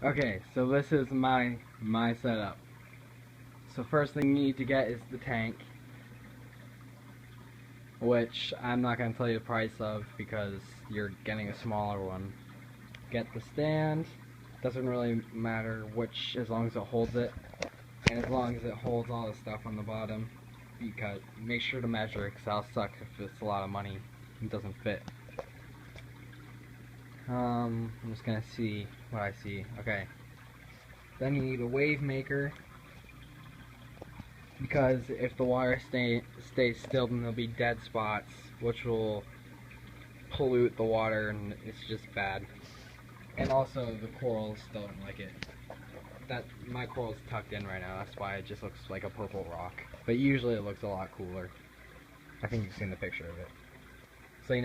Okay, so this is my setup. So first thing you need to get is the tank, which I'm not going to tell you the price of because you're getting a smaller one. Get the stand, doesn't really matter which, as long as it holds it, and as long as it holds all the stuff on the bottom, because make sure to measure it, because I'll suck if it's a lot of money and it doesn't fit. I'm just gonna see what I see. Okay. Then you need a wave maker, because if the water stays still, then there'll be dead spots, which will pollute the water, and it's just bad. And also the corals don't like it. My coral's tucked in right now, that's why it just looks like a purple rock. But usually it looks a lot cooler. I think you've seen the picture of it. So you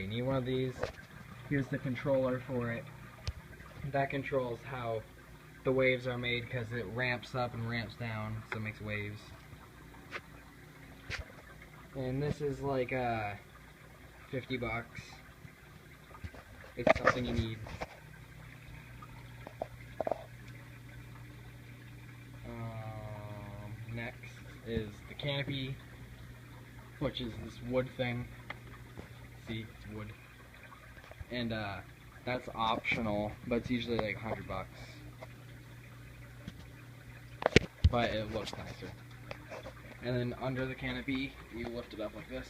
need one of these. Here's the controller for it. That controls how the waves are made, because it ramps up and ramps down, so it makes waves. And this is like $50. It's something you need. Next is the canopy, which is this wood thing. See, it's wood. And that's optional, but it's usually like $100. But it looks nicer. And then under the canopy, you lift it up like this.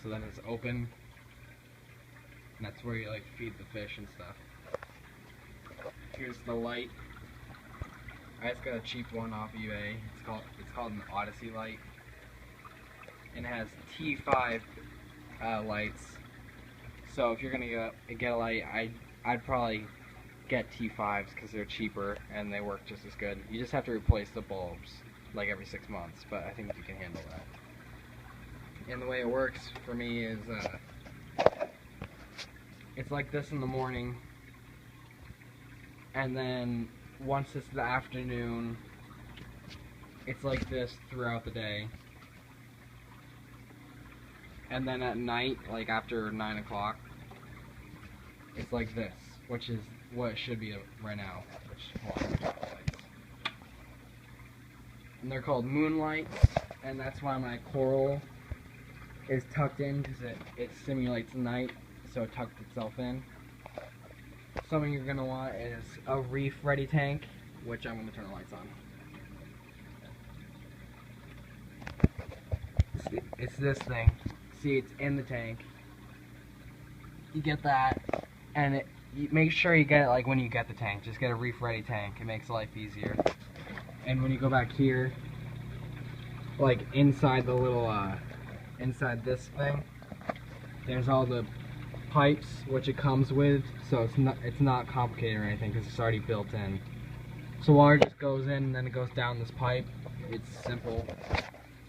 So then it's open. And that's where you like feed the fish and stuff. Here's the light. I just got a cheap one off eBay. It's called an Odyssey light. And it has T5 lights. So if you're gonna get a light, I'd probably get T5s because they're cheaper and they work just as good. You just have to replace the bulbs like every 6 months, but I think you can handle that. And the way it works for me is it's like this in the morning, and then once it's the afternoon, it's like this throughout the day. And then at night, like after 9 o'clock, it's like this, which is what it should be right now. And they're called moonlights, and that's why my coral is tucked in, because it simulates night, so it tucked itself in. Something you're going to want is a Reef ready tank, which I'm going to turn the lights on. It's this thing. See, it's in the tank. You get that, and you make sure you get it like when you get the tank. Just get a Reef ready tank. It makes life easier. And when you go back here, like inside the little inside this thing, there's all the pipes which it comes with, so it's not complicated or anything because it's already built in. So water just goes in and then it goes down this pipe. It's simple.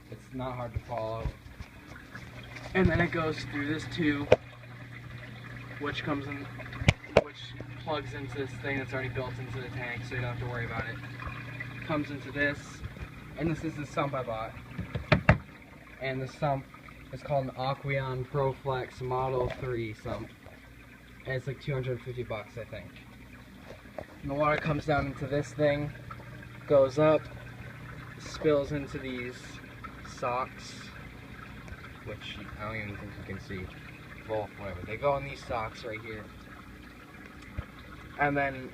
It's not hard to follow. And then it goes through this tube, which plugs into this thing that's already built into the tank, so you don't have to worry about it. Comes into this, and this is the sump I bought. And the sump is called an Aqueon ProFlex Model 3 sump. And it's like $250, I think. And the water comes down into this thing, goes up, spills into these socks, which I don't even think you can see. Well, whatever. They go in these socks right here. And then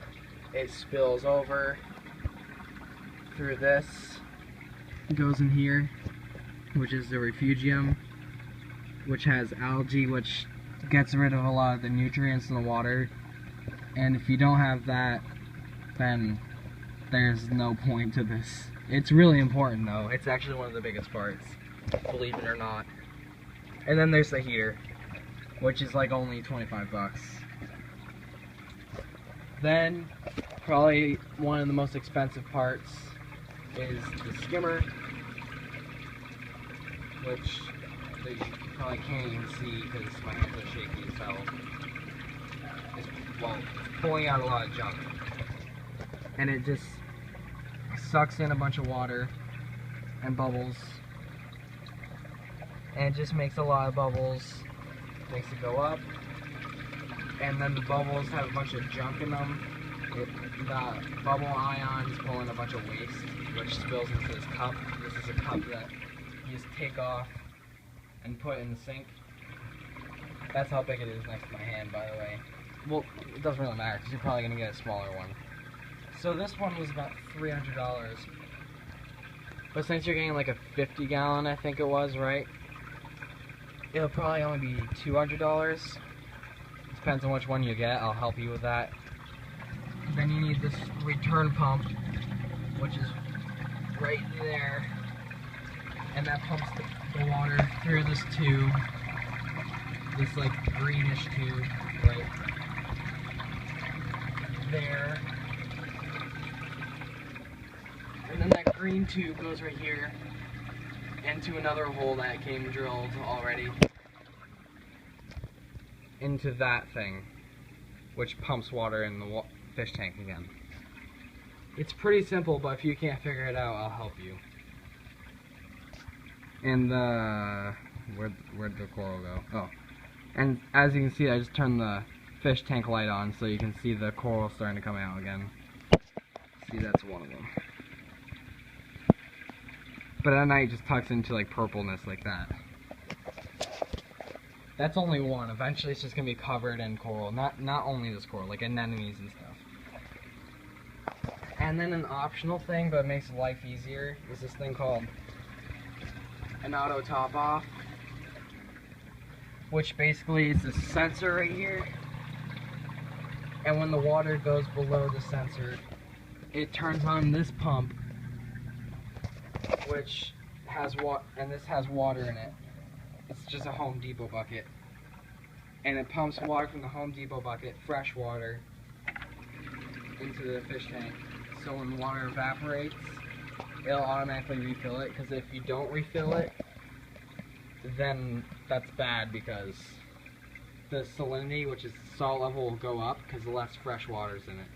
it spills over through this. It goes in here, which is the refugium, which has algae, which gets rid of a lot of the nutrients in the water. And if you don't have that, then there's no point to this. It's really important though. It's actually one of the biggest parts, believe it or not. And then there's the heater, which is like only $25. Then, probably one of the most expensive parts is the skimmer, which you probably can't even see because my hands are shaky as hell. It's pulling out a lot of junk. And it just sucks in a bunch of water and bubbles. And it just makes a lot of bubbles. Makes it go up. and then the bubbles have a bunch of junk in them. The bubble ions pull in a bunch of waste, which spills into this cup. This is a cup that you just take off and put in the sink. That's how big it is next to my hand, by the way. Well, it doesn't really matter because you're probably going to get a smaller one. So this one was about $300. But since you're getting like a 50 gallon, I think it was, right? It'll probably only be $200. Depends on which one you get. I'll help you with that. Then you need this return pump, which is right there. And that pumps the water through this tube. This like greenish tube, right there. And then that green tube goes right here into another hole that came drilled already into that thing, which pumps water in the fish tank again. It's pretty simple, but if you can't figure it out, I'll help you. And where'd the coral go? Oh, and as you can see, I just turned the fish tank light on so you can see the coral starting to come out again. See, that's one of them. But at night it just tucks into like purpleness like that. That's only one. Eventually it's just gonna be covered in coral. Not only this coral, like anemones and stuff. And then an optional thing, but it makes life easier, is this thing called an auto top off, which basically is a sensor right here. And when the water goes below the sensor, it turns on this pump, which has and this has water in it. It's just a Home Depot bucket. And it pumps water from the Home Depot bucket, fresh water, into the fish tank. So when water evaporates, it'll automatically refill it, because if you don't refill it, then that's bad, because the salinity, which is the salt level, will go up because the less fresh water's in it.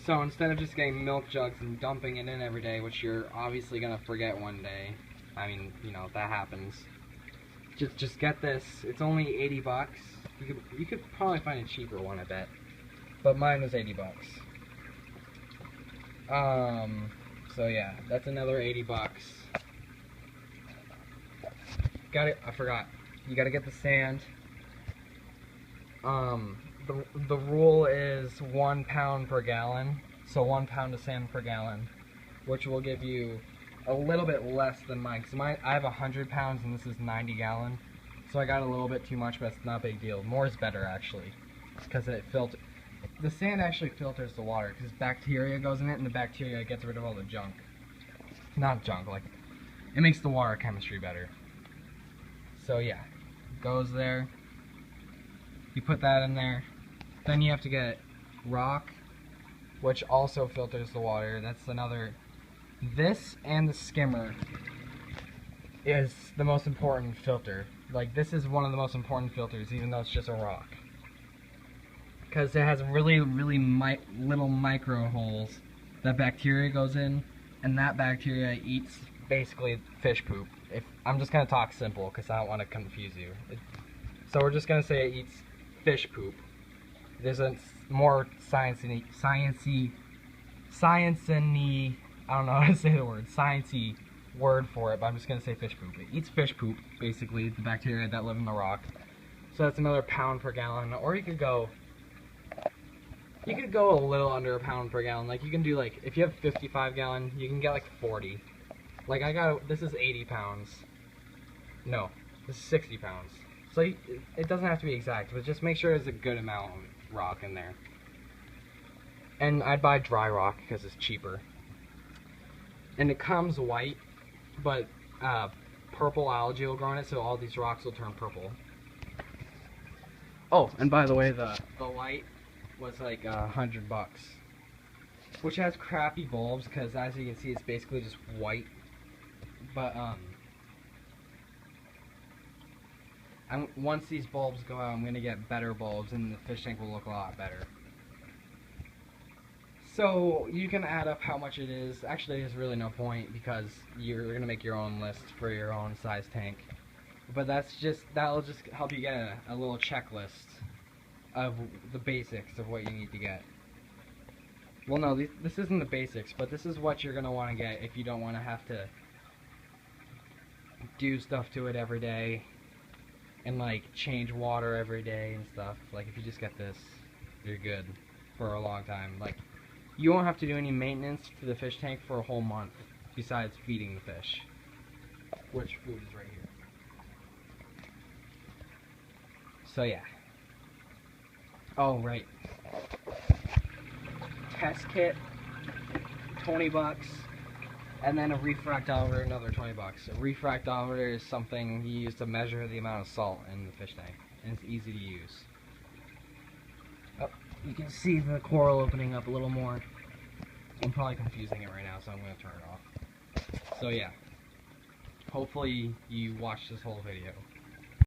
So instead of just getting milk jugs and dumping it in every day, which you're obviously gonna forget one day, I mean, you know, that happens. Just get this. It's only 80 bucks. You could probably find a cheaper one, I bet. But mine was 80 bucks. So yeah, that's another 80 bucks. Got it. I forgot. You gotta get the sand. The rule is 1 pound per gallon, so 1 pound of sand per gallon, which will give you a little bit less than mine. Cause I have 100 pounds and this is 90 gallon, so I got a little bit too much, but it's not a big deal. More is better actually, because the sand actually filters the water, because bacteria goes in it, and the bacteria gets rid of all the junk. Not junk, like it makes the water chemistry better. So yeah, goes there. You put that in there. Then you have to get rock, which also filters the water. That's another. This and the skimmer is the most important filter. Like, this is one of the most important filters, even though it's just a rock. Because it has really, really little micro holes that bacteria goes in, and that bacteria eats basically fish poop. I'm just going to talk simple because I don't want to confuse you. So we're just going to say it eats fish poop. There's a more sciencey, I don't know how to say the word, sciencey word for it, but I'm just going to say fish poop. It eats fish poop, basically, the bacteria that live in the rock. So that's another pound per gallon, or you could go a little under a pound per gallon. Like, you can do, like, if you have 55 gallon, you can get like 40. Like, this is 80 pounds. No, this is 60 pounds. So it doesn't have to be exact, but just make sure there's a good amount of rock in there. And I'd buy dry rock because it's cheaper. And it comes white, but purple algae will grow in it, so all these rocks will turn purple. Oh, and by the way, the light was like $100 bucks, which has crappy bulbs because, as you can see, it's basically just white. But once these bulbs go out, I'm gonna get better bulbs, and the fish tank will look a lot better. So you can add up how much it is. Actually, there's really no point because you're gonna make your own list for your own size tank. But that'll just help you get a little checklist of the basics of what you need to get. Well, no, this isn't the basics, but this is what you're going to want to get if you don't want to have to do stuff to it every day and like change water every day and stuff. Like if you just get this, you're good for a long time. Like you won't have to do any maintenance to the fish tank for a whole month besides feeding the fish, which food is right here. So yeah. Oh right. Test kit, $20, and then a reef fractometer, another $20. A reef fractometer is something you use to measure the amount of salt in the fish tank, and it's easy to use. Oh, you can see the coral opening up a little more. I'm probably confusing it right now, so I'm going to turn it off. So yeah, hopefully you watched this whole video.